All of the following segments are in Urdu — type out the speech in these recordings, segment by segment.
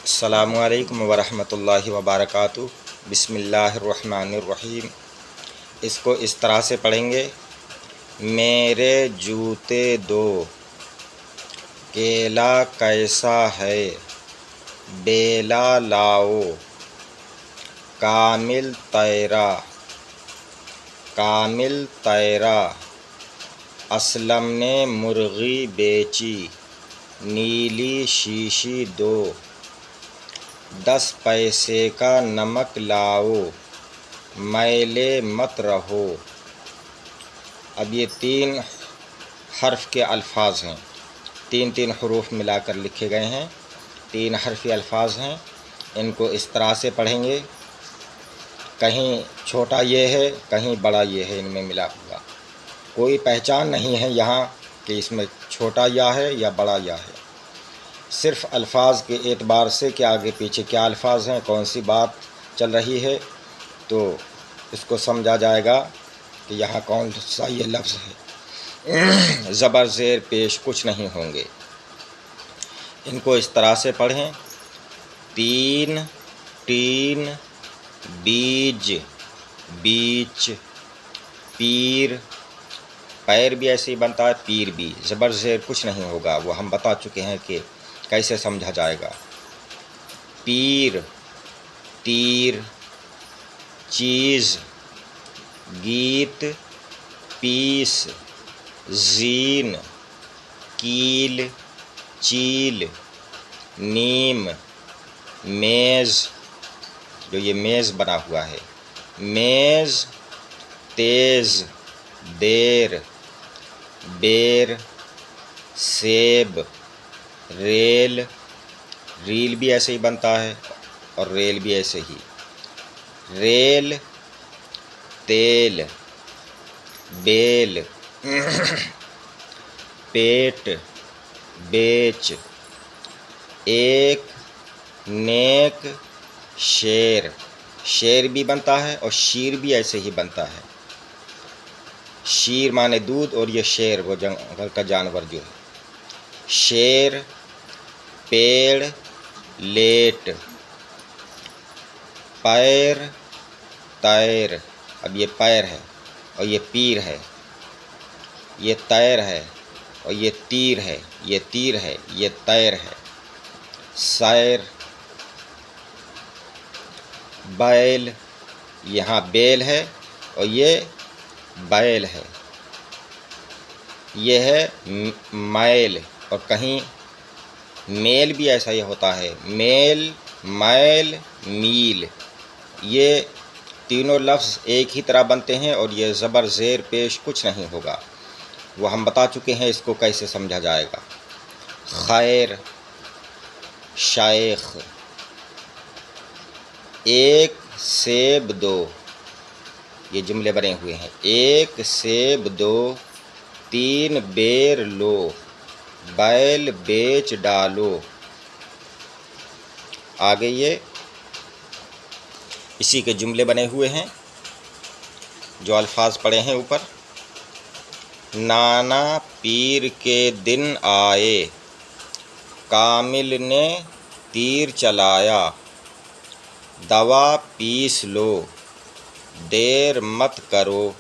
السلام علیکم ورحمۃ اللہ وبرکاتہ۔ بسم اللہ الرحمن الرحیم۔ اس کو اس طرح سے پڑھیں گے: میرے جوتے دو، کیلا کیسا ہے، بیلا لاؤ، کامل تیرا، اسلم نے مرغی بیچی، نیلی شیشی دو، 10 پیسے کا نمک لاؤ، میلے مت رہو۔ اب یہ 3 حرف کے الفاظ ہیں، 3 حروف ملا کر لکھے گئے ہیں، 3 حرفی الفاظ ہیں۔ ان کو اس طرح سے پڑھیں گے، کہیں چھوٹا یہ ہے کہیں بڑا یہ ہے، ان میں ملا ہوا کوئی پہچان نہیں ہے یہاں کہ اس میں چھوٹا یا ہے یا بڑا یا ہے، صرف الفاظ کے اعتبار سے کہ آگے پیچھے کیا الفاظ ہیں، کون سی بات چل رہی ہے، تو اس کو سمجھا جائے گا کہ یہاں کون سا یہ لفظ ہے۔ زبر زیر پیش کچھ نہیں ہوں گے۔ ان کو اس طرح سے پڑھیں: تین، تین، بیج، بیچ، پیر، پیر بھی ایسے ہی بنتا ہے، پیر بھی، زبر زیر کچھ نہیں ہوگا، وہ ہم بتا چکے ہیں کہ کیسے سمجھا جائے گا۔ پیر، تیر، چیز، گیت، پیس، زین، کیل، چیل، نیم، میز، جو یہ میز بنا ہوا ہے، میز، تیز، دیر، بیر، سیب، ریل، ریل بھی ایسے ہی بنتا ہے اور ریل بھی ایسے ہی، ریل، تیل، بیل، پیٹ، بیچ، ایک، نیک، شیر، شیر بھی بنتا ہے اور شیر بھی ایسے ہی بنتا ہے، شیر مانے دودھ اور یہ شیر وہ جنگل کا جانور جو ہے، شیر، پیڑ، لیٹ، پیر، تیر، اب یہ پیر ہے اور یہ پیر ہے، یہ تیر ہے اور یہ تیر ہے، یہ تیر ہے، یہ تیر ہے، سیر، بیل، یہاں بیل ہے اور یہ بیل ہے، یہ ہے میل، اور کہیں میل بھی ایسا ہی ہوتا ہے، میل، میل، میل، یہ تینوں لفظ ایک ہی طرح بنتے ہیں اور یہ زبر زیر پیش کچھ نہیں ہوگا، وہ ہم بتا چکے ہیں اس کو کیسے سمجھا جائے گا۔ خیر، شیخ، ایک سیب دو، یہ جملے بنے ہوئے ہیں، ایک سیب دو، 3 بیر لو، بیل بیچ ڈالو۔ آگے یہ اسی کے جملے بنے ہوئے ہیں، جو الفاظ پڑے ہیں اوپر: نانا پیر کے دن آئے، کامل نے تیر چلایا، دوا پیس لو، دیر مت کرو،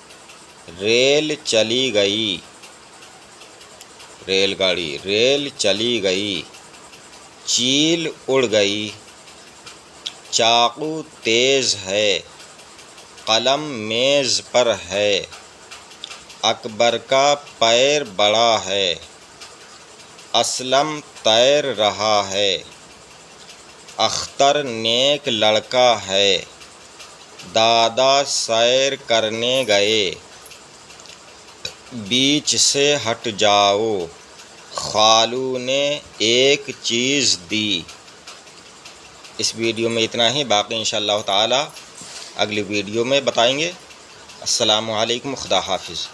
ریل چلی گئی، ریل گاڑی، ریل چلی گئی، چیل اڑ گئی، چاقو تیز ہے، قلم میز پر ہے، اکبر کا پیر بڑا ہے، اسلم تیر رہا ہے، اختر نیک لڑکا ہے، دادا سیر کرنے گئے، بیچ سے ہٹ جاؤ، خالو نے ایک چیز دی۔ اس ویڈیو میں اتنا ہی، باقی انشاءاللہ تعالی اگلی ویڈیو میں بتائیں گے۔ السلام علیکم، خدا حافظ۔